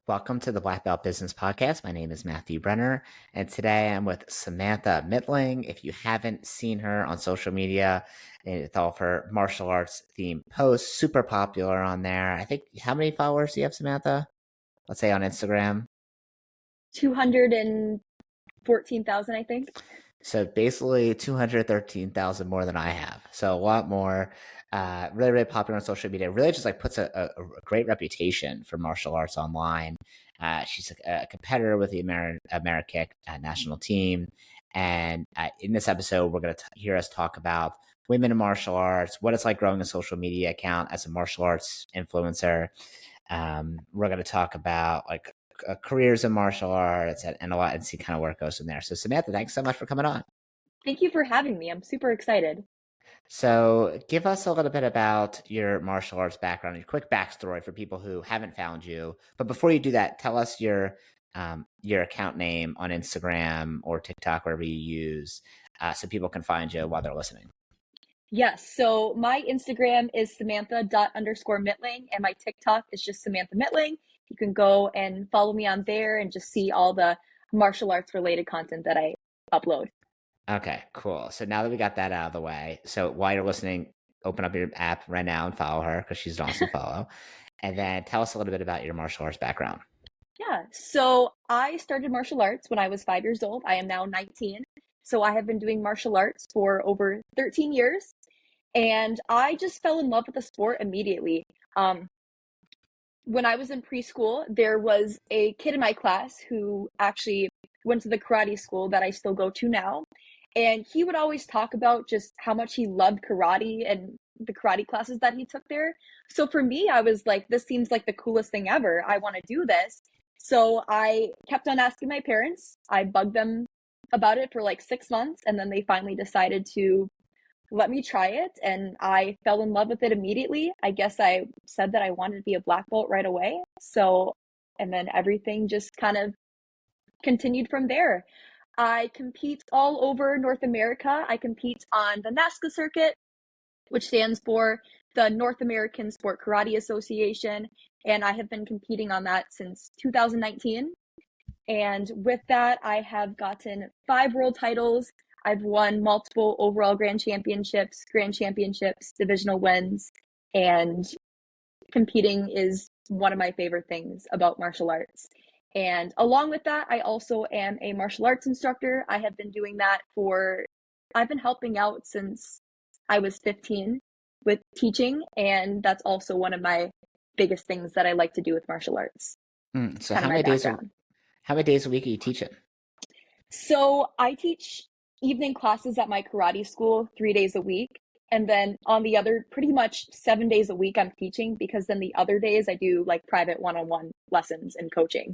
Welcome to the Black Belt Business Podcast. My name is Matthew Brenner, and today I'm with Samantha Mitling. If you haven't seen her on social media, it's all of her martial arts themed posts, super popular on there. I think, how many followers do you have, Samantha? Let's say on Instagram. 214,000, I think. So basically 213,000 more than I have. So a lot more. Really, really popular on social media. Really just like puts a great reputation for martial arts online. She's a competitor with the Amerikick national team. And in this episode, we're going to hear us talk about women in martial arts, what it's like growing a social media account as a martial arts influencer. We're going to talk about like careers in martial arts and a lot and see kind of where it goes from there. So Samantha, thanks so much for coming on. Thank you for having me. I'm super excited. So give us a little bit about your martial arts background, your quick backstory for people who haven't found you. But before you do that, tell us your account name on Instagram or TikTok, wherever you use, so people can find you while they're listening. Yes, so my Instagram is Samantha._Mitling, and my TikTok is just Samantha Mitling. You can go and follow me on there and just see all the martial arts related content that I upload. Okay, cool. So now that we got that out of the way, so while you're listening, open up your app right now and follow her because she's an awesome follow. And then tell us a little bit about your martial arts background. Yeah, so I started martial arts when I was 5 years old. I am now 19. So I have been doing martial arts for over 13 years. And I just fell in love with the sport immediately. When I was in preschool, there was a kid in my class who actually went to the karate school that I still go to now. And he would always talk about just how much he loved karate and the karate classes that he took there. So for me, I was like, this seems like the coolest thing ever. I want to do this. So I kept on asking my parents. I bugged them about it for like 6 months, and then they finally decided to let me try it, and I fell in love with it immediately. I guess I said that I wanted to be a black belt right away. So, and then everything just kind of continued from there. I compete all over North America. I compete on the NASCA circuit, which stands for the North American Sport Karate Association, and I have been competing on that since 2019. And with that, I have gotten 5 world titles. I've won multiple overall grand championships, divisional wins, and competing is one of my favorite things about martial arts. And along with that, I also am a martial arts instructor. I have been doing that I've been helping out since I was 15 with teaching, and that's also one of my biggest things that I like to do with martial arts. So Kind of my background. how many days a week are you teaching? So I teach evening classes at my karate school 3 days a week. And then on the other, pretty much 7 days a week, I'm teaching, because then the other days I do like private one-on-one lessons and coaching.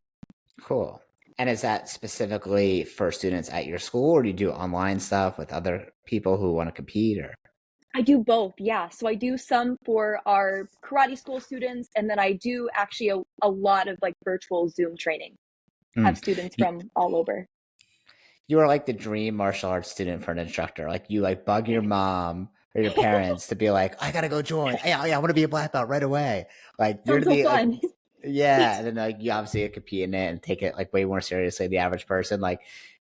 Cool. And is that specifically for students at your school, or do you do online stuff with other people who want to compete? Or I do both, yeah. So I do some for our karate school students, and then I do actually a lot of like virtual Zoom training. Have Mm. students you, from all over. you are like the dream martial arts student for an instructor. Like you like bug your mom or your parents to be like, I gotta go join. Yeah, I want to be a black belt right away. Like you're Sounds so the like fun. yeah, and then like you obviously compete in it and take it like way more seriously than the average person. Like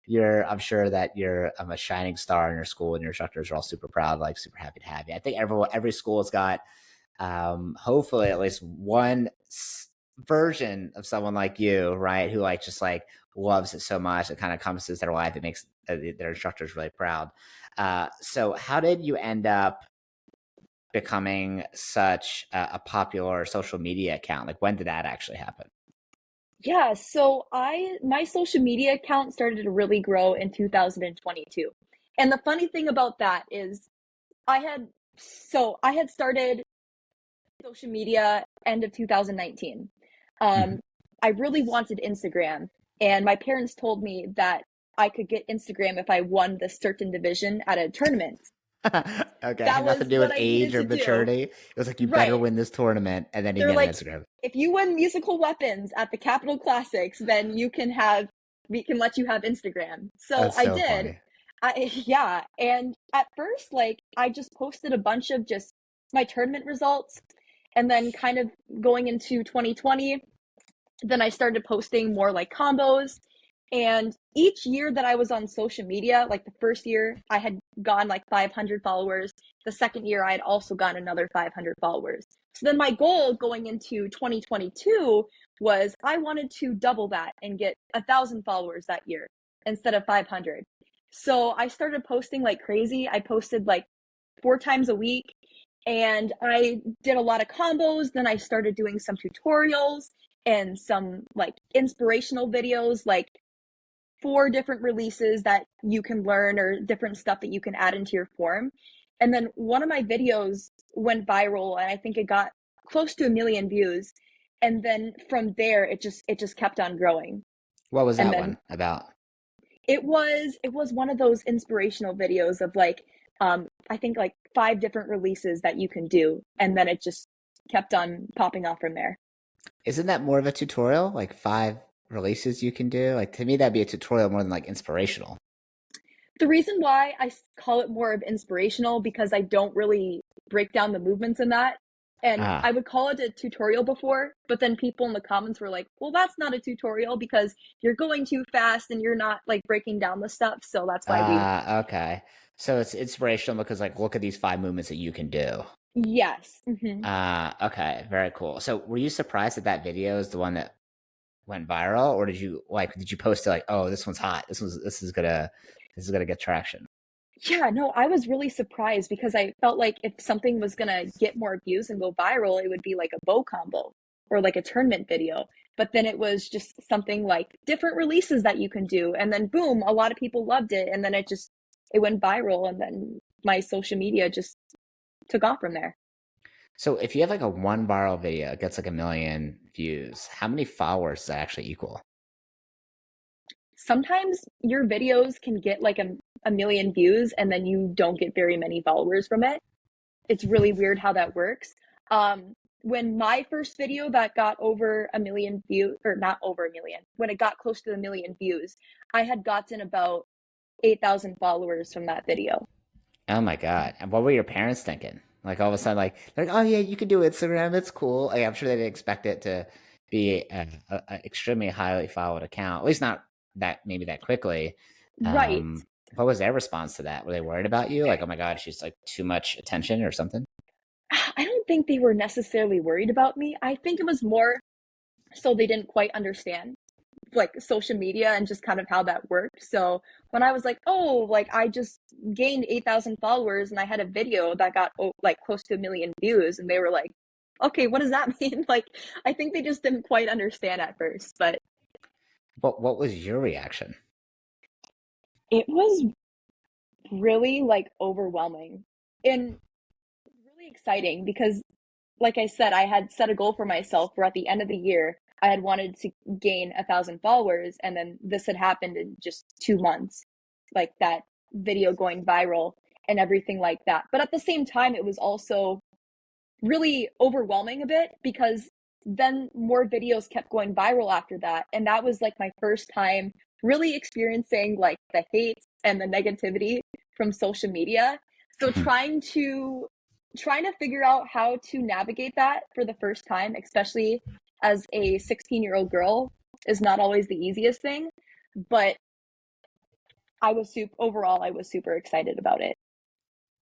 I'm sure that you're a shining star in your school, and your instructors are all super proud, like super happy to have you. I think every school has got hopefully at least one version of someone like you, right? Who like just like loves it so much. It kind of encompasses their life. It makes their instructors really proud. So how did you end up becoming such a popular social media account? Like when did that actually happen? Yeah, so my social media account started to really grow in 2022. And the funny thing about that is I had I had started social media end of 2019. Mhm. Um, I really wanted Instagram, and my parents told me that I could get Instagram if I won this certain division at a tournament. Okay, it That had nothing was to do what with I age needed or to do. maturity. It was like you better Right. win this tournament, and then you They're get an like, Instagram. if you win musical weapons at the Capitol Classics, then we can let you have Instagram. So That's I so did. funny. Yeah. And at first, like, I just posted a bunch of just my tournament results. And then kind of going into 2020, Then I started posting more like combos. And each year that I was on social media, like the first year, I had gotten like 500 followers. The second year, I had also gotten another 500 followers. So then my goal going into 2022 was I wanted to double that and get 1,000 followers that year instead of 500. So I started posting like crazy. I posted like 4 times a week, and I did a lot of combos. Then I started doing some tutorials and some like inspirational videos, like 4 different releases that you can learn or different stuff that you can add into your form. And then one of my videos went viral, and I think it got close to 1 million views. And then from there, it just kept on growing. What was And that then one about? it was one of those inspirational videos of like I think like 5 different releases that you can do, and then it just kept on popping off from there. Isn't that more of a tutorial? Like 5 releases you can do? Like to me, that'd be a tutorial more than like inspirational. The reason why I call it more of inspirational because I don't really break down the movements in that. And I Ah, would call it a tutorial before, but then people in the comments were like, well, that's not a tutorial because you're going too fast and you're not like breaking down the stuff. So that's why we, okay. So it's inspirational because like look at these 5 movements that you can do. yes. Okay, very cool. So were you surprised that that video is the one that went viral, or did you post it like, oh, this one's hot. This is gonna get traction. Yeah, no, I was really surprised because I felt like if something was gonna get more views and go viral, it would be like a bow combo or like a tournament video. But then it was just something like different releases that you can do. And then boom, a lot of people loved it. And then it went viral. And then my social media just took off from there. So if you have like a one viral video, it gets like 1 million views. How many followers does that actually equal? Sometimes your videos can get like a million views and then you don't get very many followers from it. It's really weird how that works. When my first video that got over 1 million views, or not over 1 million, when it got close to 1 million views, I had gotten about 8,000 followers from that video. Oh my God. And what were your parents thinking? Like all of a sudden, like they're like, oh yeah, you can do Instagram. It's cool. Like, I'm sure they didn't expect it to be a extremely highly followed account. At least not that maybe that quickly. Right. What was their response to that? Were they worried about you? Like, oh my God, she's like too much attention or something? I don't think they were necessarily worried about me. I think it was more so they didn't quite understand like social media and just kind of how that worked. So when I was like, oh, like I just gained 8,000 followers and I had a video that got like close to 1 million views, and they were like, okay, what does that mean? Like, I think they just didn't quite understand at first, but What was your reaction? it was really like overwhelming and really exciting because, like I said, I had set a goal for myself where at the end of the year, I had wanted to gain 1,000 followers, and then this had happened in just 2 months, like that video going viral and everything like that. But at the same time, it was also really overwhelming a bit because then more videos kept going viral after that. And that was like my first time really experiencing like the hate and the negativity from social media. So trying to figure out how to navigate that for the first time, especially as a 16-year-old girl, is not always the easiest thing. But I was super excited about it.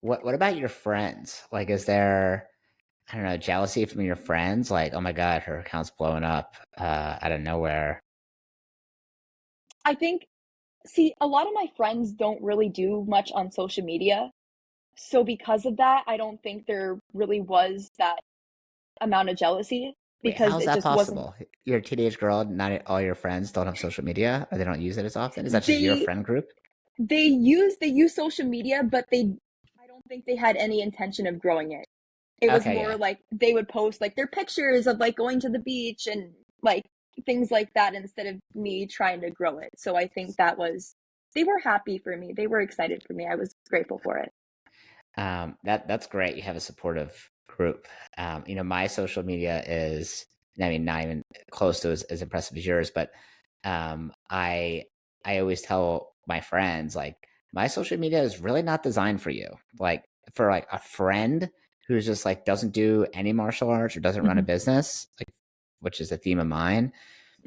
What about your friends? Like, is there I don't know jealousy from your friends? Like, oh my God, her account's blowing up out of nowhere. I think, see, a lot of my friends don't really do much on social media. So because of that, I don't think there really was that amount of jealousy Wait, how because is it that just wasn't. possible? You're a teenage girl, not all your friends don't have social media, or they don't use it as often? Is that just your They friend group? they use social media, but I don't think they had any intention of growing it. It was Okay, more yeah. like they would post like their pictures of like going to the beach and like things like that instead of me trying to grow it. So I think they were happy for me. They were excited for me. I was grateful for it. That's great. You have a supportive group. My social media is, I mean, not even close to as impressive as yours, but I always tell my friends like my social media is really not designed for you. Like for like a friend who's just like doesn't do any martial arts or doesn't run a Mhm. business, like which is a theme of mine.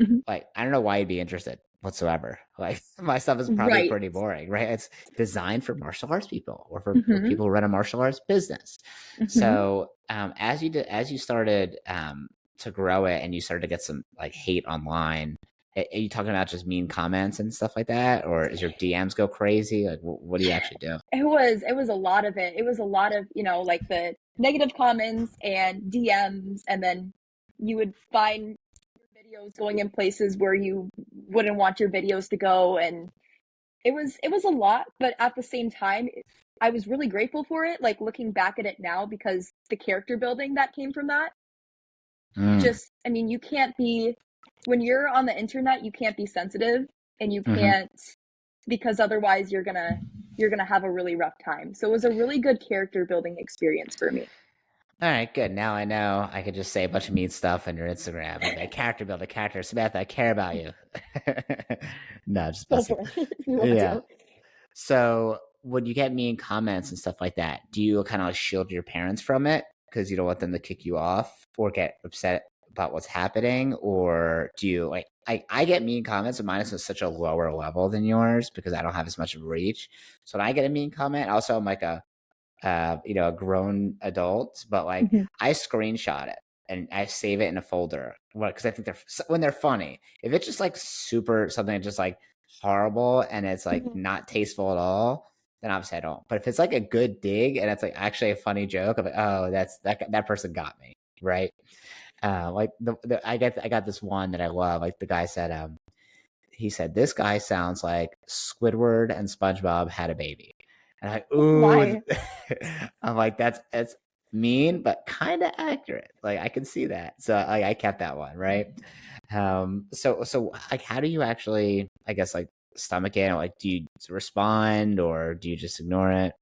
Mhm. like I don't know why you'd be interested whatsoever. Like my stuff is probably Right. pretty boring, right? It's designed for martial arts people or for Mhm. people who run a martial arts business. Mhm. So as you started to grow it and you started to get some like hate online, are you talking about just mean comments and stuff like that, or is your DMs go crazy? Like what do you actually do? It was a lot of it. It was a lot of, like the negative comments and DMs, and then you would find your videos going in places where you wouldn't want your videos to go, and it was a lot, but at the same time, I was really grateful for it, like looking back at it now, because the character building that came from that, Mm, just, I mean, you can't be, when you're on the internet, you can't be sensitive, and you hmm. can't, because otherwise you're gonna have a really rough time. So it was a really good character building experience for me. All right, good. Now I know I could just say a bunch of mean stuff on your Instagram. I'd be like, character build a character. Samantha, I care about you. No, just Go messing. for it if you want Yeah. to. So when you get mean comments and stuff like that, do you kind of like shield your parents from it because you don't want them to kick you off or get upset about what's happening? Or do you like I get mean comments, but mine is at such a lower level than yours because I don't have as much reach. So when I get a mean comment, also I'm like a grown adult, but like Mhm. I screenshot it and I save it in a folder. Because I think when they're funny. If it's just like super something just like horrible and it's like Mhm. not tasteful at all, then obviously I don't. But if it's like a good dig and it's like actually a funny joke, I'm like, oh, that person got me, right? Like I got this one that I love. Like the guy said, he said, "This guy sounds like Squidward and SpongeBob had a baby." And I'm like, Oh ooh, my. I'm like, that's mean, but kind of accurate. Like I can see that. So I kept that one, right? So like, how do you actually, I guess, like stomach it? Or, like, do you respond or do you just ignore it?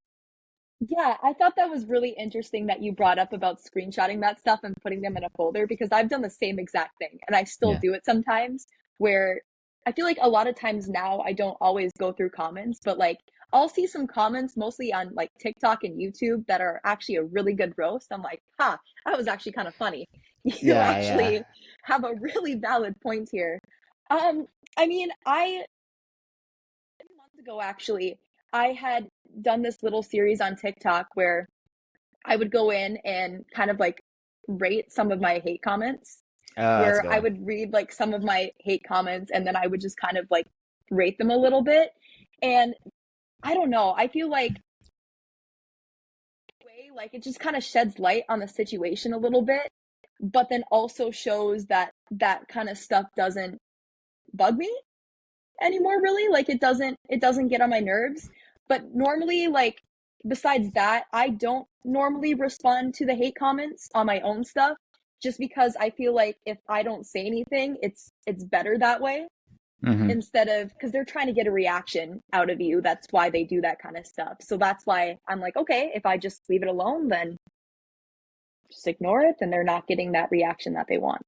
Yeah, I thought that was really interesting that you brought up about screenshotting that stuff and putting them in a folder, because I've done the same exact thing and I still Yeah. do it sometimes, where I feel like a lot of times now I don't always go through comments, but like I'll see some comments mostly on like TikTok and YouTube that are actually a really good roast. I'm like, huh, that was actually kind of funny. You Yeah, yeah. actually have a really valid point here. Um, I mean, I a few months ago actually, I had done this little series on TikTok where I would go in and kind of like rate some of my hate comments, Oh, that's a where good I one. would read like some of my hate comments and then I would just kind of like rate them a little bit. And I don't know, I feel like it just kind of sheds light on the situation a little bit, but then also shows that that kind of stuff doesn't bug me anymore, really. Like it doesn't get on my nerves. But normally, like, besides that, I don't normally respond to the hate comments on my own stuff, just because I feel like if I don't say anything, it's better that way, Hmm. instead of, because they're trying to get a reaction out of you. That's why they do that kind of stuff. So that's why I'm like, okay, if I just leave it alone, then just ignore it, then they're not getting that reaction that they want.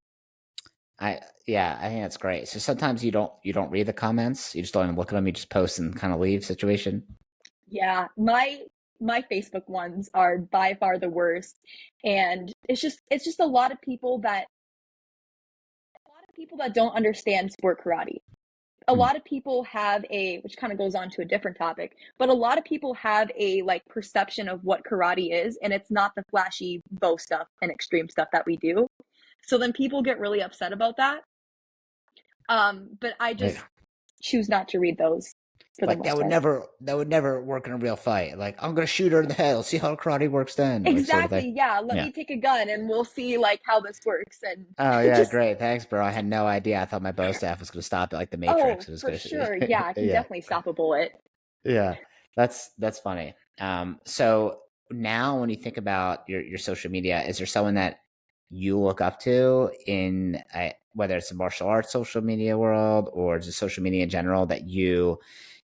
I Yeah, I think that's great. So sometimes you don't read the comments, you just don't even look at them, you just post and kind of leave situation. Yeah, my Facebook ones are by far the worst. And it's just a lot of people that don't understand sport karate. A Hmm. lot of people have a, which kind of goes on to a different topic, but a lot of people have a like perception of what karate is, and it's not the flashy bow stuff and extreme stuff that we do. So then people get really upset about that. But I Like, just choose not to read those for the like most that would part. never that would never work in a real fight. Like I'm gonna shoot her in the head. Let's see how karate works then, like sort of thing. Exactly. Yeah. Let Yeah. me take a gun and we'll see like how this works. And Oh yeah, just, great. Thanks, bro. I had no idea. I thought my bow staff was gonna stop it like the Matrix. oh, It was for gonna sure. Yeah. I can yeah. definitely stop a bullet. Yeah. That's funny. So now when you think about your social media, is there someone that you look up to in whether it's the martial arts social media world or just social media in general that you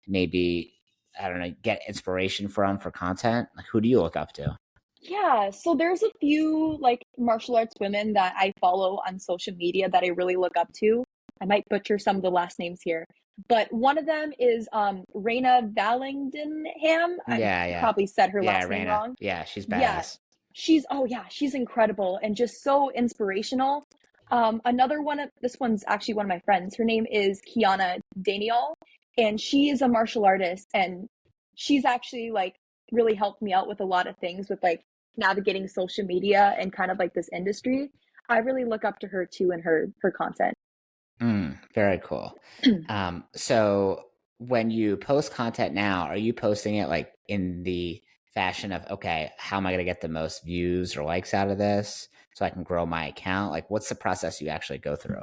maybe, I don't know, get inspiration from for content? Like who do you look up to? Yeah. So there's a few like martial arts women that I follow on social media that I really look up to. I might butcher some of the last names here, but one of them is Reina Vallandigham. I Yeah, yeah. probably said her Yeah, last name Raina. wrong. Yeah, she's Yeah. badass. She's, oh yeah, she's incredible and just so inspirational. Another one of this one's actually one of my friends. Her name is Kiana Daniel, and she is a martial artist, and she's actually like really helped me out with a lot of things with like navigating social media and kind of like this industry. I really look up to her too and her content. Very cool. So when you post content now, are you posting it like in the fashion of, okay, how am I going to get the most views or likes out of this so I can grow my account? Like, what's the process you actually go through?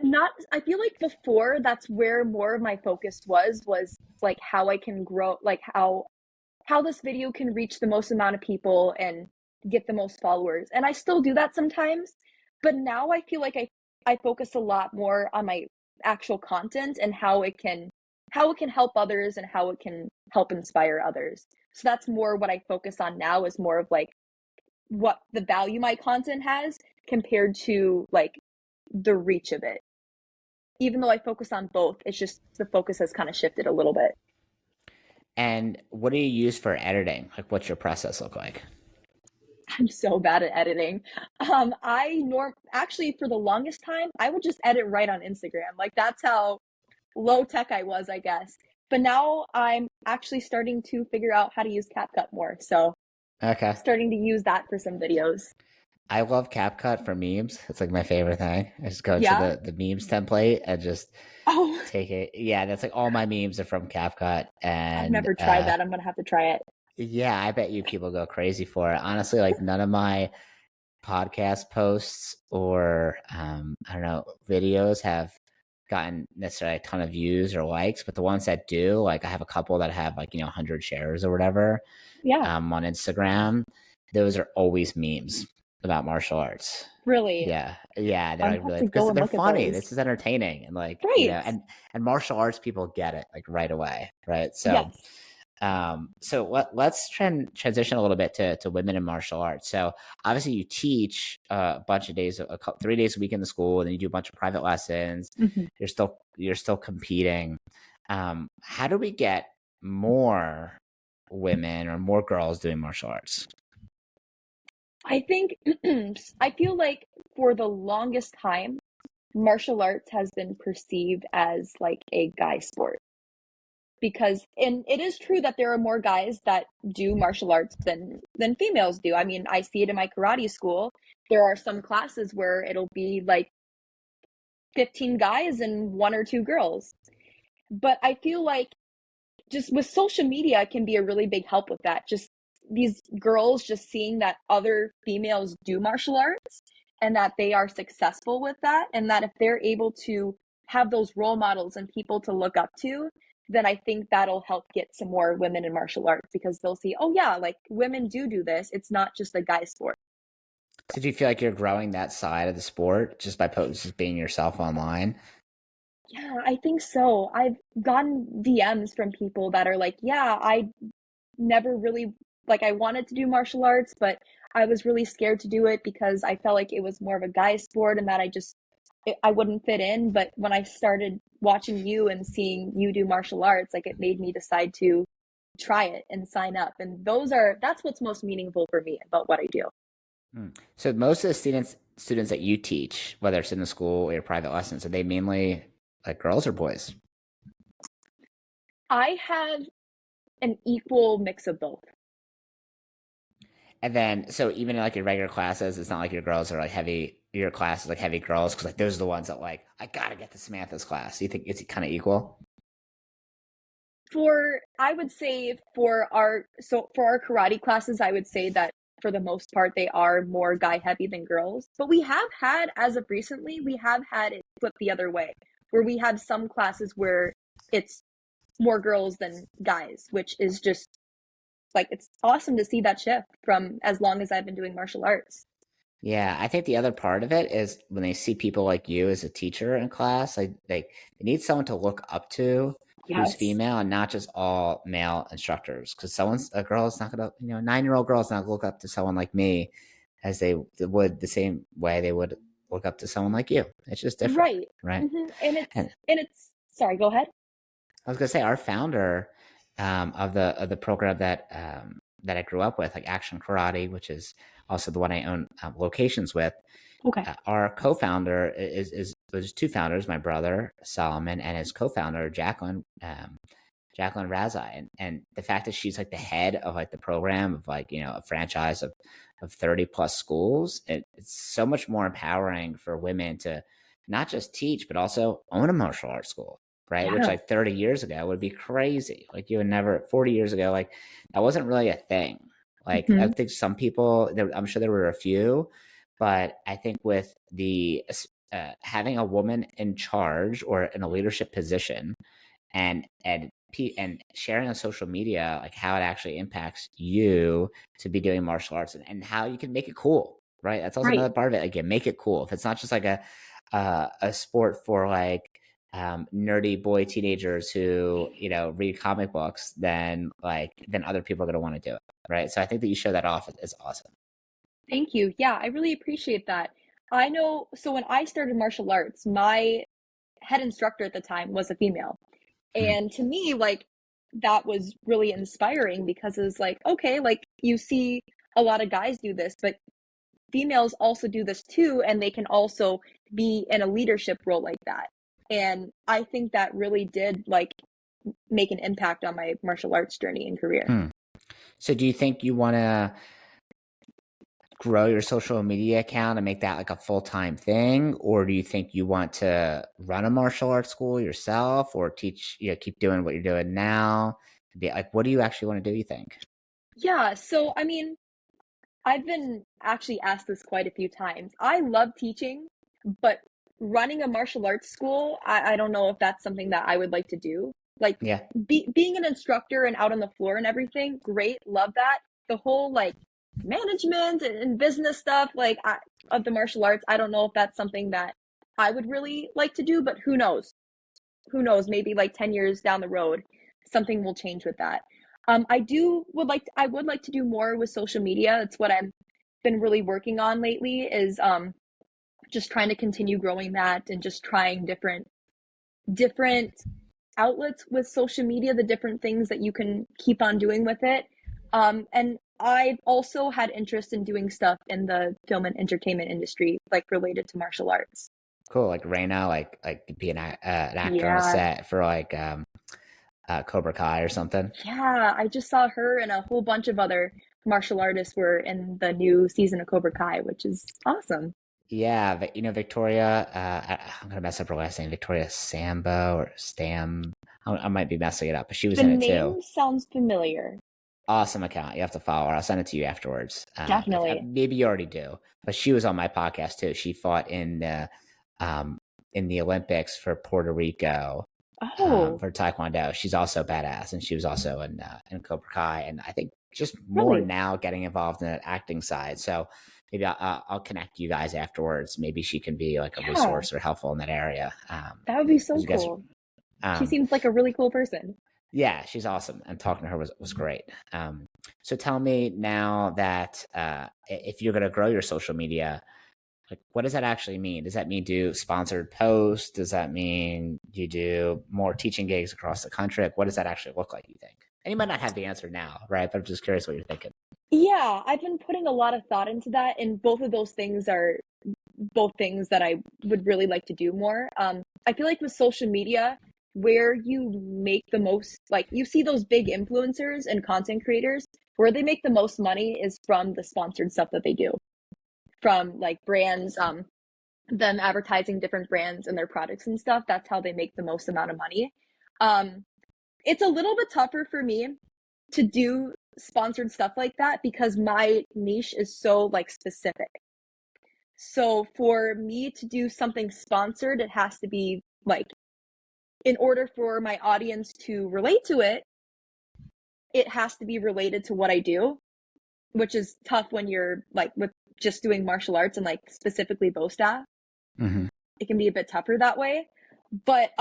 Not, I feel like before that's where more of my focus was like how I can grow, like how this video can reach the most amount of people and get the most followers. And I still do that sometimes, but now I feel like I focus a lot more on my actual content and how it can help others and how it can help inspire others. So that's more what I focus on now, is more of like what the value my content has compared to like the reach of it. Even though I focus on both, it's just the focus has kind of shifted a little bit. And what do you use for editing? Like, what's your process look like? I'm so bad at editing. I norm actually for the longest time I would just edit right on Instagram. Like that's how low tech I was, I guess. But now I'm actually starting to figure out how to use CapCut more. So Okay. starting to use that for some videos. I love CapCut for memes. It's like my favorite thing. I just go to Yeah. the memes template and just Oh, take it. Yeah, that's like all my memes are from CapCut. I've And never tried that. I'm gonna have to try it. yeah, I bet you people go crazy for it. Honestly, like none of my podcast posts or I don't know, videos have gotten necessarily a ton of views or likes, but the ones that do, like I have a couple that have like, 100 shares or whatever Yeah, on Instagram. Those are always memes about martial arts. really. Yeah. Yeah. They're I'm like gonna have really, to because go and they're look at funny. those. This is entertaining. And like, Right. and martial arts people get it like right away. Right. So, Yes. let's transition a little bit to women in martial arts. So obviously you teach a bunch of days, 3 days a week in the school, and then you do a bunch of private lessons. Mhm. You're still competing. How do we get more women or more girls doing martial arts? I think I feel like for the longest time, martial arts has been perceived as like a guy sport. Because and it is true that there are more guys that do martial arts than females do. I mean, I see it in my karate school. There are some classes where it'll be like 15 guys and one or two girls. But I feel like just with social media can be a really big help with that. Just these girls just seeing that other females do martial arts and that they are successful with that, and that if they're able to have those role models and people to look up to, then I think that'll help get some more women in martial arts because they'll see, oh yeah, like women do this. It's not just a guy sport. So do you feel like you're growing that side of the sport just by just being yourself online? Yeah, I think so. I've gotten DMs from people that are like, yeah, I never really like I wanted to do martial arts, but I was really scared to do it because I felt like it was more of a guy sport and that I wouldn't fit in. But when I started watching you and seeing you do martial arts, like it made me decide to try it and sign up. And that's what's most meaningful for me about what I do. So most of the students that you teach, whether it's in the school or your private lessons, are they mainly like girls or boys? I have an equal mix of both. And then, so even in like your regular classes, it's not like your girls are like heavy. Your class is like heavy girls because like those are the ones that like I gotta get to Samantha's class. You think it's kind of equal? For I would say for our karate classes, I would say that for the most part they are more guy heavy than girls. But we have had, as of recently, we have had it flip the other way, where we have some classes where it's more girls than guys, which is just like it's awesome to see that shift from as long as I've been doing martial arts. Yeah, I think the other part of it is when they see people like you as a teacher in class, like they need someone to look up to who's Yes. female and not just all male instructors. Because a girl is not gonna, 9-year-old girl is not gonna look up to someone like me as they would the same way they would look up to someone like you. It's just different, Right. right? And And it's sorry, go ahead. I was gonna say our founder of the program that that I grew up with, like Action Karate, which is also the one I own locations with. Okay. Our co-founder is there's two founders, my brother Solomon and his co-founder Jacqueline. Jacqueline Razai, and the fact that she's like the head of like the program of like, a franchise of 30 plus schools, it's so much more empowering for women to not just teach but also own a martial arts school, right? Which Yeah. like 30 years ago would be crazy. Like you would never, 40 years ago, like that wasn't really a thing. Like I Hmm. think some people, I'm sure there were a few, but I think with the having a woman in charge or in a leadership position and sharing on social media, like how it actually impacts you to be doing martial arts, and how you can make it cool, right? That's also Right. another part of it. Again, make it cool. If it's not just like a sport for like nerdy boy teenagers who read comic books, then other people are going to want to do it, right? So I think that you show that off is awesome. Thank you. Yeah, I really appreciate that. I know, so when I started martial arts, my head instructor at the time was a female. Mhm. And to me, like, that was really inspiring because it was like, okay, like, you see a lot of guys do this, but females also do this too, and they can also be in a leadership role like that. And I think that really did, like, make an impact on my martial arts journey and career. Hmm. So do you think you want to grow your social media account and make that like a full-time thing, or do you think you want to run a martial arts school yourself or teach, keep doing what you're doing now? Be like, what do you actually want to do, you think? Yeah, so I mean, I've been actually asked this quite a few times. I love teaching, but running a martial arts school, I don't know if that's something that I would like to do. Like, Yeah, being an instructor and out on the floor and everything, great, love that. The whole like management and business stuff, like of the martial arts, I don't know if that's something that I would really like to do, but who knows? Who knows? Maybe like 10 years down the road, something will change with that. I would like to do more with social media. That's what I've been really working on lately is just trying to continue growing that and just trying different outlets with social media, the different things that you can keep on doing with it. And I've also had interest in doing stuff in the film and entertainment industry, like related to martial arts. cool. Like Reina, like be an actor on a Yeah, set for like Cobra Kai or something. yeah. I just saw her and a whole bunch of other martial artists were in the new season of Cobra Kai, which is awesome. Yeah, Victoria. I'm gonna mess up her last name. Victoria Sambo or Stam. I might be messing it up, but she was The in it too. name sounds familiar. Awesome account. You have to follow her. I'll send it to you afterwards. Definitely. Maybe you already do, but she was on my podcast too. She fought um, in the Olympics for Puerto Rico Oh, for Taekwondo. She's also badass, and she was also in Cobra Kai, and I think just more really? now getting involved in the acting side. So maybe I'll connect you guys afterwards. Maybe she can be like a Yeah, resource or helpful in that area. that would be so Because you guys, cool. She um, seems like a really cool person. yeah, she's awesome, and talking to her was great. So tell me now that if you're going to grow your social media, like what does that actually mean? Does that mean do sponsored posts? Does that mean you do more teaching gigs across the country? Like, what does that actually look like, you think? And you might not have the answer now, right? But I'm just curious what you're thinking. Yeah, I've been putting a lot of thought into that, and both of those things are both things that I would really like to do more. I feel like with social media, where you make the most, like you see those big influencers and content creators, where they make the most money is from the sponsored stuff that they do, from like brands, them advertising different brands and their products and stuff. That's how they make the most amount of money. Um, it's a little bit tougher for me to do sponsored stuff like that because my niche is so like specific. So for me to do something sponsored, it has to be like in order for my audience to relate to it, it has to be related to what I do, which is tough when you're like with just doing martial arts and like specifically bow staff. Mm-hmm. It can be a bit tougher that way. But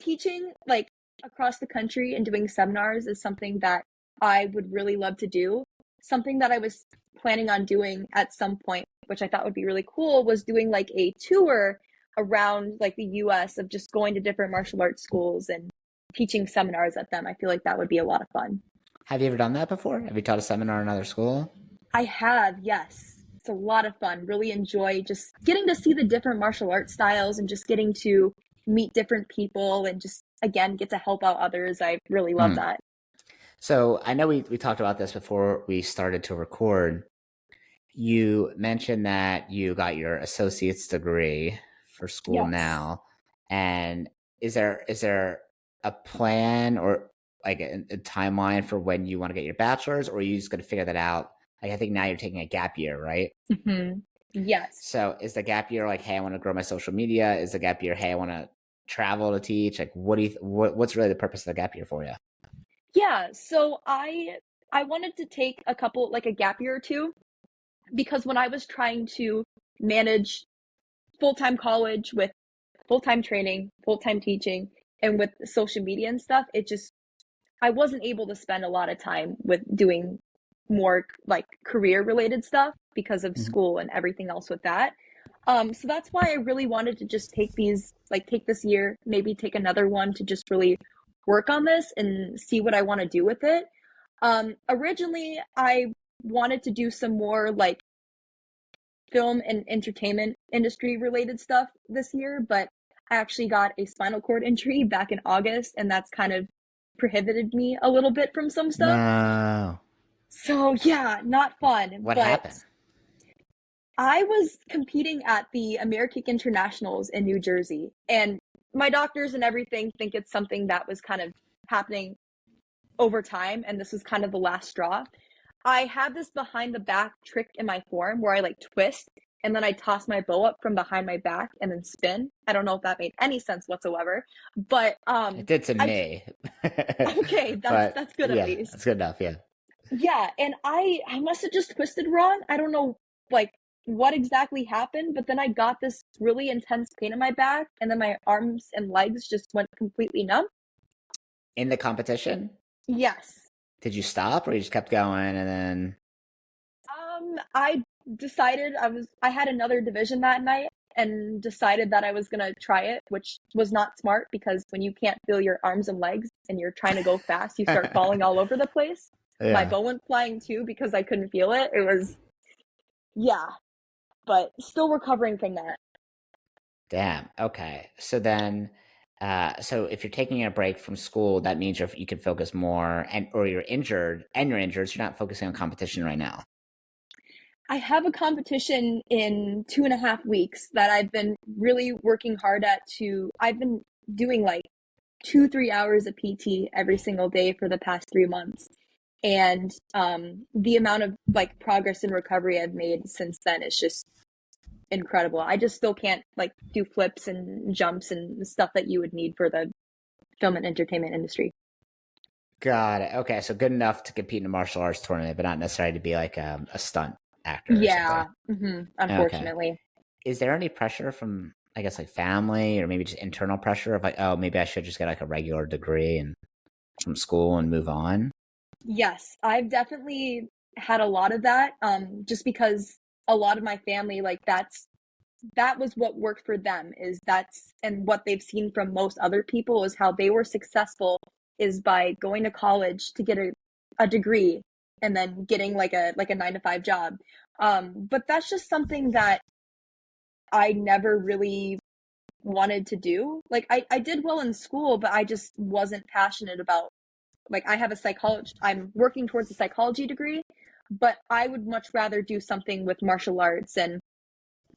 teaching like across the country and doing seminars is something that I would really love to do. Something that I was planning on doing at some point, which I thought would be really cool, was doing like a tour around like the US of just going to different martial arts schools and teaching seminars at them. I feel like that would be a lot of fun. Have you ever done that before? Have you taught a seminar in another school? I have, yes. It's a lot of fun. Really enjoy just getting to see the different martial arts styles and just getting to meet different people and just, again, get to help out others. I really love Hmm. that. So I know we talked about this before we started to record. You mentioned that you got your associate's degree for school Yes. now. And is there a plan or like a timeline for when you want to get your bachelor's, or are you just going to figure that out? Like I think now you're taking a gap year, right? Hmm. Yes. So is the gap year like, hey, I want to grow my social media? Is the gap year, hey, I want to travel to teach? Like, what do you what's really the purpose of the gap year for you? Yeah, so I wanted to take a couple like a gap year or two because when I was trying to manage full-time college with full-time training, full-time teaching, and with social media and stuff, it just I wasn't able to spend a lot of time with doing more like career related stuff because of Mhm. school and everything else with that. So that's why I really wanted to just take these, like take this year, maybe take another one to just really work on this and see what I want to do with it. Originally, I wanted to do some more like film and entertainment industry related stuff this year, but I actually got a spinal cord injury back in August, and that's kind of prohibited me a little bit from some stuff. No. So, yeah, not fun, What but happened? I was competing at the American Internationals in New Jersey, and my doctors and everything think it's something that was kind of happening over time, and this was kind of the last straw. I had this behind the back trick in my form where I like twist and then I toss my bow up from behind my back and then spin. I don't know if that made any sense whatsoever, but It did to I me. okay, that's But that's good at yeah, least. that's good enough. Yeah. Yeah, and I must have just twisted wrong. I don't know like what exactly happened, but then I got this really intense pain in my back and then my arms and legs just went completely numb. In the competition, Yes. did you stop or you just kept going and then I decided I had another division that night and decided that I was gonna try it, which was not smart because when you can't feel your arms and legs and you're trying to go fast, you start falling all over the place. My yeah. bow went flying too because I couldn't feel it. It was yeah, but still recovering from that. Damn. Okay. So then so if you're taking a break from school, that means you can focus more and or you're injured, so you're not focusing on competition right now. I have a competition in 2.5 weeks that I've been really working hard at to I've been doing like 2-3 hours of PT every single day for the past 3 months. And the amount of like progress and recovery I've made since then is just incredible. I just still can't like do flips and jumps and stuff that you would need for the film and entertainment industry. Got it. Okay, so good enough to compete in a martial arts tournament, but not necessarily to be like a stunt actor or something. Yeah, Okay. unfortunately. Is there any pressure from, I guess, like family or maybe just internal pressure of like, oh, maybe I should just get like a regular degree and from school and move on? Yes, I've definitely had a lot of that. Just because a lot of my family, like that was what worked for them is that's and what they've seen from most other people is how they were successful is by going to college to get a degree and then getting like a 9 to 5 job. But that's just something that I never really wanted to do. Like I did well in school, but I just wasn't passionate about like I have a psychology I'm working towards a psychology degree, but I would much rather do something with martial arts and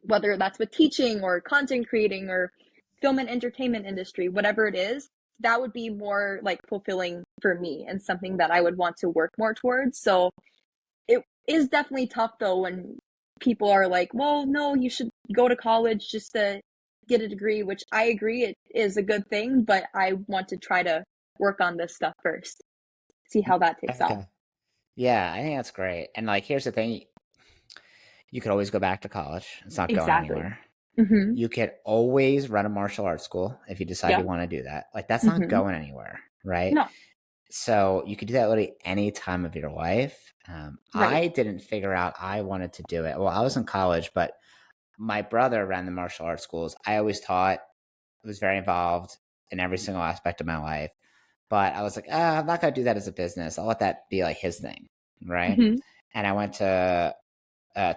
whether that's with teaching or content creating or film and entertainment industry, whatever it is, that would be more like fulfilling for me and something that I would want to work more towards. So it is definitely tough though when people are like, well, no, you should go to college just to get a degree, which I agree it is a good thing, but I want to try to work on this stuff first, see how that takes off. Okay. Yeah, I think that's great. And like, here's the thing: you could always go back to college. It's not going Exactly. anywhere. Mm-hmm. You could always run a martial arts school if you decide you Yep. want to do that. Like, that's not Mm-hmm. going anywhere, right? No. So you could do that literally any time of your life. Right. I didn't figure out I wanted to do it. Well, I was in college, but my brother ran the martial arts schools. I always taught, was very involved in every single aspect of my life. but I was like, I'm not gonna do that as a business. I'll let that be like his thing, right? Mhm. And I went to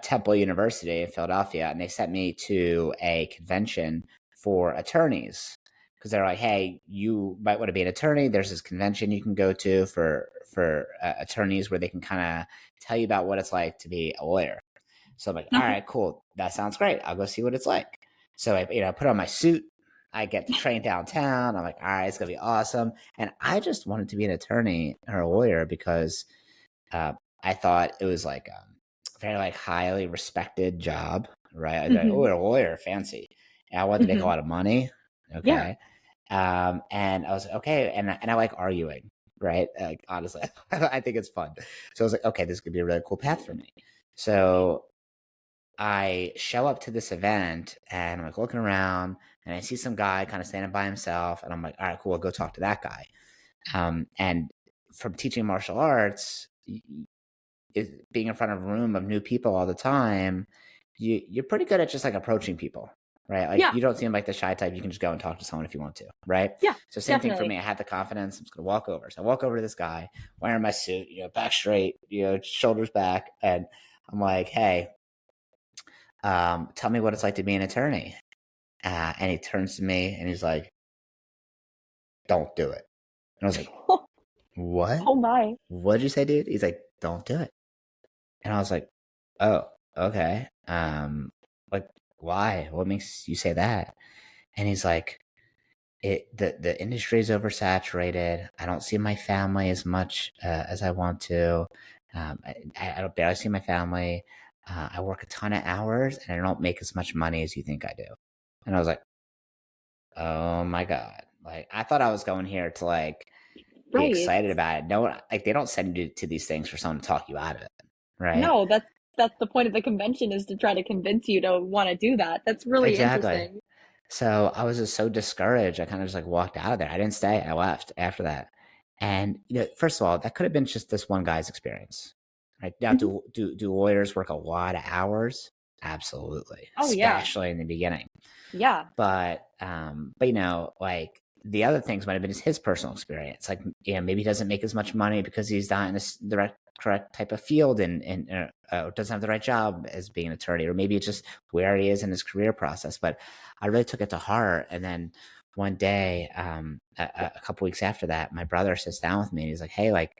Temple University in Philadelphia, and they sent me to a convention for attorneys because they're like, "Hey, you might want to be an attorney. There's this convention you can go to for attorneys where they can kind of tell you about what it's like to be a lawyer." So I'm like, "All Okay. right, cool. That sounds great. I'll go see what it's like." So I, put on my suit. I get the train downtown. I'm like, "All right, it's gonna be awesome." And I just wanted to be an attorney or a lawyer because uh, I thought it was like a very like highly respected job, right? I was like, oh, Mhm. a lawyer, fancy. And I wanted to make a Mhm. lot of money, Yeah. okay. And I was like, okay, and I like arguing, right? Like honestly, I think it's fun. So I was like, okay, this could be a really cool path for me. So I show up to this event and I'm like looking around and I see some guy kind of standing by himself, and I'm like, all right, cool, I'll go talk to that guy. And from teaching martial arts, is being in front of a room of new people all the time, you're pretty good at just like approaching people, right? Like Yeah. you don't seem like the shy type. You can just go and talk to someone if you want to, right? Yeah. So same thing for Definitely. me. I had the confidence. I'm just gonna walk over. So I walk over to this guy wearing my suit, back straight, shoulders back, and I'm like, hey, tell me what it's like to be an attorney. And he turns to me and he's like, don't do it. And I was like, what? Oh my. What'd you say, dude? He's like, don't do it. And I was like, "Oh, okay. Like, why? What makes you say that?" And he's like, the industry is oversaturated. I don't see my family as much as I want to. I don't barely see my family. I work a ton of hours and I don't make as much money as you think I do." And I was like, "Oh my God." Like, I thought I was going here to like be Right. excited about it. No, like they don't send you to these things for someone to talk you out of it, right? No, that's the point of the convention, is to try to convince you to want to do that. That's really Exactly. interesting. So I was just so discouraged. I kind of just like walked out of there. I didn't stay. I left after that. And first of all, that could have been just this one guy's experience. Right now, Mhm. do lawyers work a lot of hours? Absolutely, Oh yeah. especially in the beginning. Yeah. But like the other things might have been just his personal experience. Like maybe he doesn't make as much money because he's not in the correct type of field and doesn't have the right job as being an attorney, or maybe it's just where he is in his career process. But I really took it to heart. And then one day, a couple weeks after that, my brother sits down with me and he's like, "Hey, like,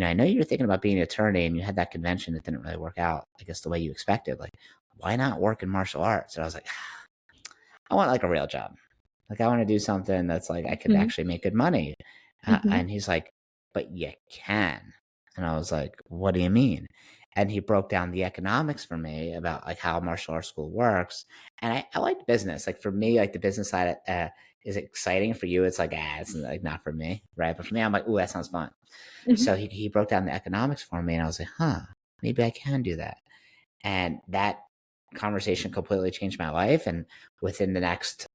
I know you were thinking about being an attorney and you had that convention that didn't really work out, I guess, the way you expected. Like, why not work in martial arts?" And I was like, I want like a real job. Like I want to do something that's like I could Mhm. actually make good money. Mhm. And he's like, but you can. And I was like, what do you mean? And he broke down the economics for me about like how martial arts school works. And I like business. Like for me, like the business side is exciting. For you, it's like, it's like not for me, right? But for me, I'm like, ooh, that sounds fun. Mhm. So he broke down the economics for me, and I was like, huh, maybe I can do that. And that conversation completely changed my life. And within the next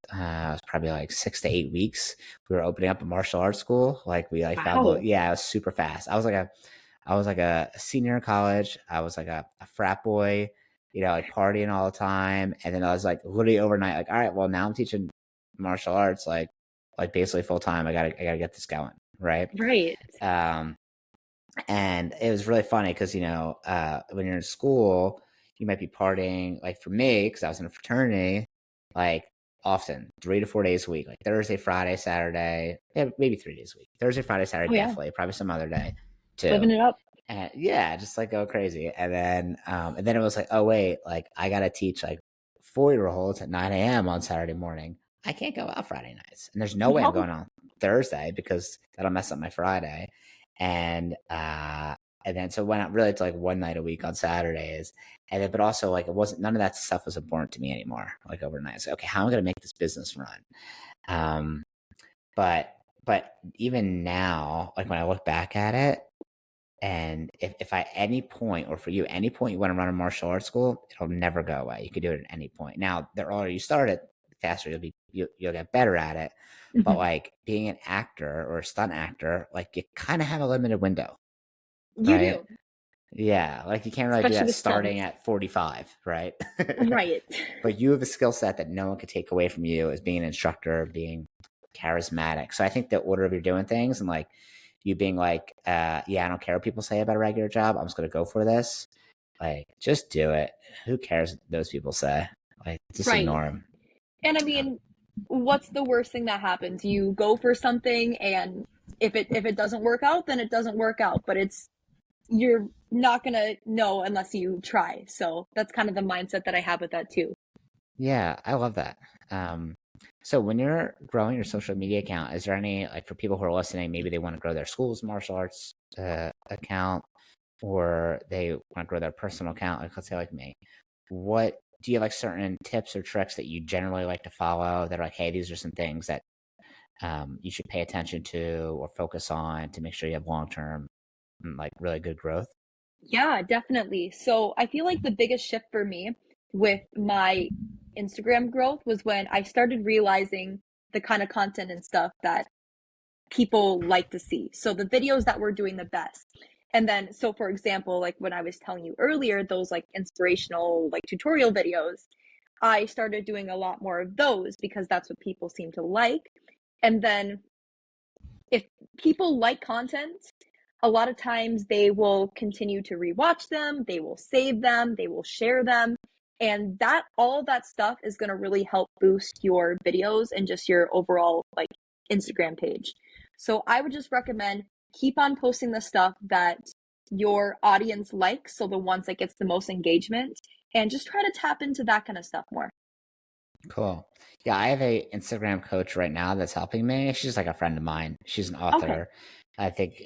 probably like 6 to 8 weeks, we were opening up a martial arts school. Like we like found Wow. yeah, it was super fast. I was like a senior in college. I was like a frat boy, like partying all the time. And then I was like literally overnight, like, all right, well now I'm teaching martial arts, like basically full time. I gotta get this going, right? Right. um and it was really funny because when you're in school, you might be partying. Like for me, because I was in a fraternity, like often 3 to 4 days a week, like Thursday, Friday, Saturday, yeah, maybe 3 days a week. Thursday, Friday, Saturday, Oh yeah. definitely, probably some other day too. Living it up. And yeah, just like go crazy. And then it was like, oh wait, like I gotta teach like 4-year olds at 9 a.m. on Saturday morning. I can't go out Friday nights, and there's no way I'm No. going on Thursday because that'll mess up my Friday. And and then so went out really to like one night a week on Saturdays. And then but also like it wasn't, none of that stuff was important to me anymore. Like overnight, so okay, how am I gonna make this business run? Um, but even now, like when I look back at it, and if at any point, or for you, any point you want to run a martial arts school, it'll never go away. You can do it at any point. Now, the earlier you start it, the faster you'll get better at it. But Mhm. like being an actor or a stunt actor, like you kind of have a limited window, You right? do, Yeah, like you can't really do especially that with starting stunts. at 45, right? Right. But you have a skill set that no one could take away from you as being an instructor, being charismatic. So I think the order of you doing things and like you being like, yeah, I don't care what people say about a regular job. I'm just going to go for this. Like, just do it. Who cares what those people say? Like, just Right. ignore them. And I mean, what's the worst thing that happens? You go for something, and if it doesn't work out, then it doesn't work out. But you're not gonna know unless you try. So that's kind of the mindset that I have with that too. Yeah, I love that. Um, so when you're growing your social media account, is there any like for people who are listening, maybe they want to grow their school's martial arts account, or they want to grow their personal account, like let's say like me. What do you have like certain tips or tricks that you generally like to follow that are like, hey, these are some things that you should pay attention to or focus on to make sure you have long term like really good growth? Yeah, definitely. So I feel like the biggest shift for me with my Instagram growth was when I started realizing the kind of content and stuff that people like to see. So the videos that were doing the best. And then, so for example, like when I was telling you earlier, those like inspirational, like tutorial videos, I started doing a lot more of those because that's what people seem to like. And then if people like content, a lot of times they will continue to rewatch them, they will save them, they will share them. And that all that stuff is going to really help boost your videos and just your overall like Instagram page. So I would just recommend keep on posting the stuff that your audience likes, so the ones that gets the most engagement, and just try to tap into that kind of stuff more. Cool. Yeah, I have a Instagram coach right now that's helping me. She's like a friend of mine. She's an Okay. author. I think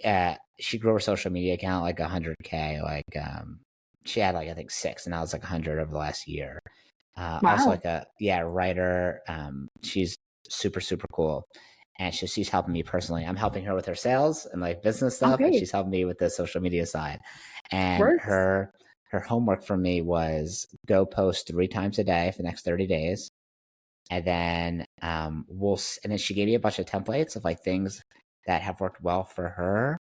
she grew her social media account like 100K. Like she had like I think six, and now it's like 100 over the last year. Also Wow. like a yeah writer. She's super cool, and she's helping me personally. I'm helping her with her sales and like business stuff, and Okay. she's helping me with the social media side. And Works. her homework for me was go post 3 times a day for the next 30 days, and then and then she gave me a bunch of templates of like things that have worked well for her,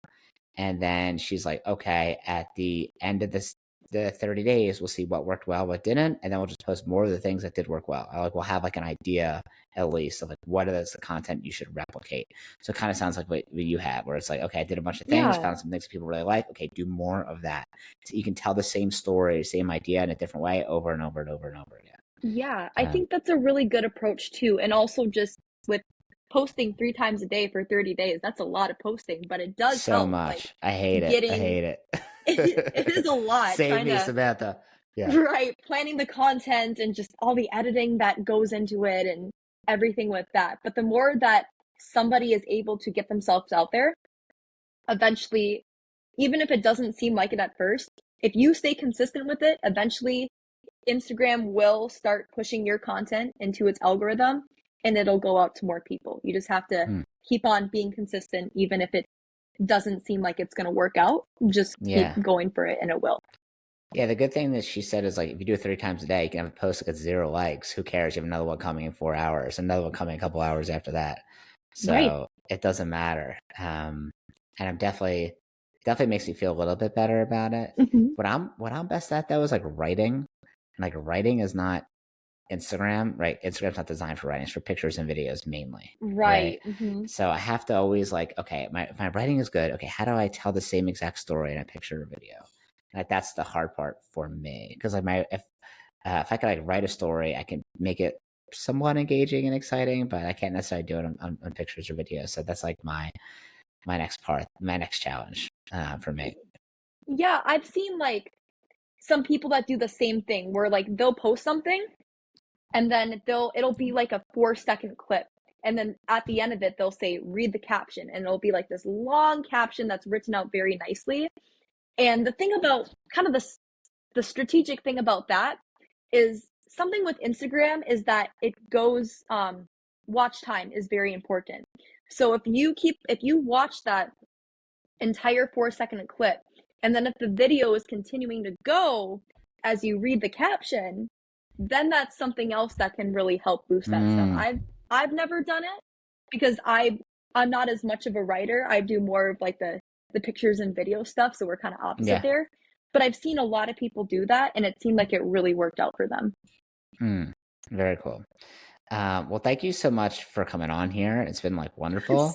and then she's like, okay, at the end of the 30 days, we'll see what worked well, what didn't, and then we'll just post more of the things that did work well. I like we'll have like an idea at least of like what is the content you should replicate. So it kind of sounds like what you had, where it's like, okay, I did a bunch of things, Yeah. found some things people really like. Okay, do more of that. So you can tell the same story, same idea in a different way over and over and over and over again. Yeah, I Um, think that's a really good approach too. And also just with posting 3 times a day for 30 days, that's a lot of posting, but it does so help like much. I hate it. I getting hate it is a it. lot Save trying me, to Samantha. Yeah. right, planning the content and just all the editing that goes into it and everything with that. But the more that somebody is able to get themselves out there, eventually, even if it doesn't seem like it at first, if you stay consistent with it, eventually Instagram will start pushing your content into its algorithm and it'll go out to more people. You just have to Hmm. keep on being consistent, even if it doesn't seem like it's going to work out. Just keep Yeah. going for it and it will. Yeah, the good thing that she said is like if you do it 3 times a day, you can have a post that gets 0 likes. Who cares? You have another one coming in 4 hours, another one coming a couple hours after that. Right. So it doesn't matter. And I'm definitely makes me feel a little bit better about it. Hmm. What I'm best at though is like writing. And like writing is not Instagram, right? Instagram's not designed for writing; it's for pictures and videos mainly, right? Right. Hmm. So I have to always like, okay, my writing is good. Okay, how do I tell the same exact story in a picture or video? Like that's the hard part for me because like my if I could like write a story, I can make it somewhat engaging and exciting, but I can't necessarily do it on pictures or videos. So that's like my next part, my next challenge for me. Yeah, I've seen like some people that do the same thing where like they'll post something and then it'll be like a 4-second clip. And then at the end of it, they'll say, read the caption. And it'll be like this long caption that's written out very nicely. And the thing about kind of the strategic thing about that is something with Instagram is that it goes watch time is very important. So if you watch that entire 4-second clip and then if the video is continuing to go as you read the caption, then that's something else that can really help boost that stuff. Mm, I've never done it because I'm not as much of a writer. I do more of like the pictures and video stuff, so we're kind of opposite yeah. there. But I've seen a lot of people do that and it seemed like it really worked out for them. Mm, very cool. Well, thank you so much for coming on here. It's been like wonderful,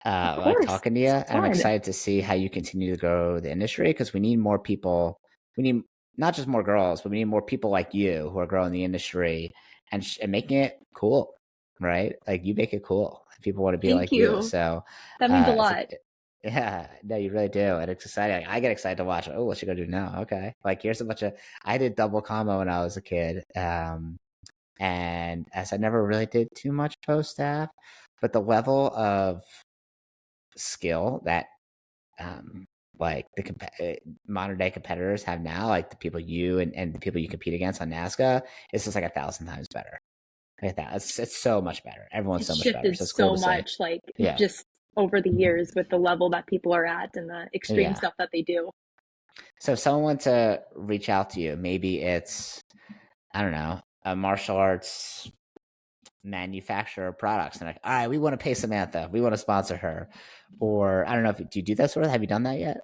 Of like course. talking to you, It's and I'm fun. excited to see how you continue to grow the industry because we need more people. We need not just more girls, but we need more people like you who are growing the industry and making it cool, right? Like you make it cool. People want to be Thank like you. you. So, That means a it's lot. like, yeah, no, you really do, and it's exciting. Like, I get excited to watch. Oh, what should I go do now? Okay, like here's a bunch of. I did double combo when I was a kid. And as I never really did too much post staff, but the level of skill that um, like modern day competitors have now, like the people you and the people you compete against on NASCA, it's just like 1,000 times better. Like that, it's so much better. Everyone's It's so much better. shifted So it's cool so to see. much, like Yeah, just over the years with the level that people are at and the extreme yeah. stuff that they do. So if someone went to reach out to you, maybe it's I don't know a martial arts manufacturer products and like, all right, we want to pay Samantha, we want to sponsor her, or I don't know if do you do that sort of? Have you done that yet?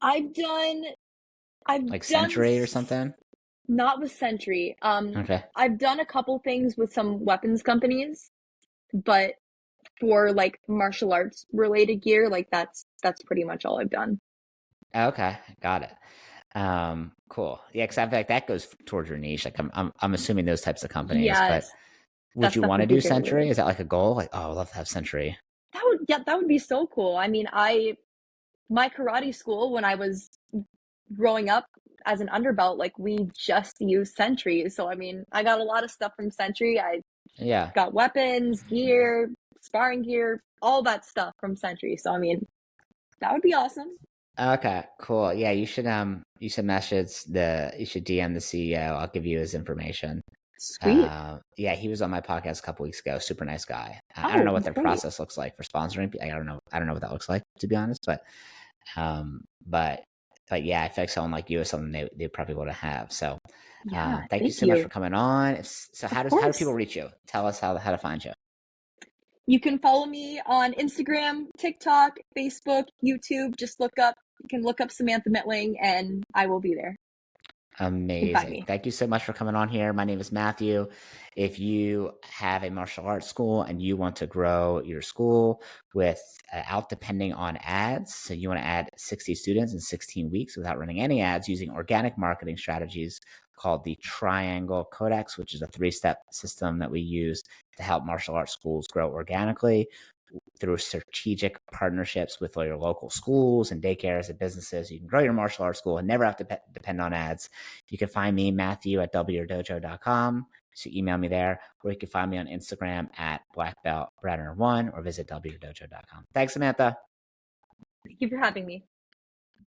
I've done I've Like done Century or something? not with Sentry. Okay, I've done a couple things with some weapons companies, but for like martial arts related gear, like that's pretty much all I've done. okay, got it. Cool. Yeah, because I feel like that goes towards your niche. Like I'm assuming those types of companies, but Yes, would that you stuff want to would be do very Century? weird. Is that like a goal? Like, oh, I'd love to have Century. That would be so cool. I mean, I my karate school when I was growing up as an underbelt, like we just used Sentries. So I mean, I got a lot of stuff from Sentry. I Yeah. got weapons, gear, sparring gear, all that stuff from Sentry. So I mean, that would be awesome. Okay, cool. Yeah, you should message you should DM the CEO. I'll give you his information. Sweet. Yeah, he was on my podcast a couple weeks ago. Super nice guy. I don't know Oh, what their great. process looks like for sponsoring. I don't know. I don't know what that looks like to be honest. Um, but but yeah, I feel like someone like you is something they probably want to have. So, Yeah, thank you thank so much for you. coming on. So Of how do people course. reach you? Tell us how to find you. You can follow me on Instagram, TikTok, Facebook, YouTube. Just look up, you can look up Samantha Mitling and I will be there. You can find Amazing. me. Thank you so much for coming on here. My name is Matthew. If you have a martial arts school and you want to grow your school without depending on ads, so you want to add 60 students in 16 weeks without running any ads using organic marketing strategies called the Triangle Codex, which is a 3-step system that we use to help martial arts schools grow organically through strategic partnerships with all your local schools and daycares and businesses. You can grow your martial arts school and never have to depend on ads. You can find me, Matthew, at wdojo.com. So email me there, or you can find me on Instagram at blackbeltbrenner1 or visit wdojo.com. Thanks, Samantha. Thank you for having me.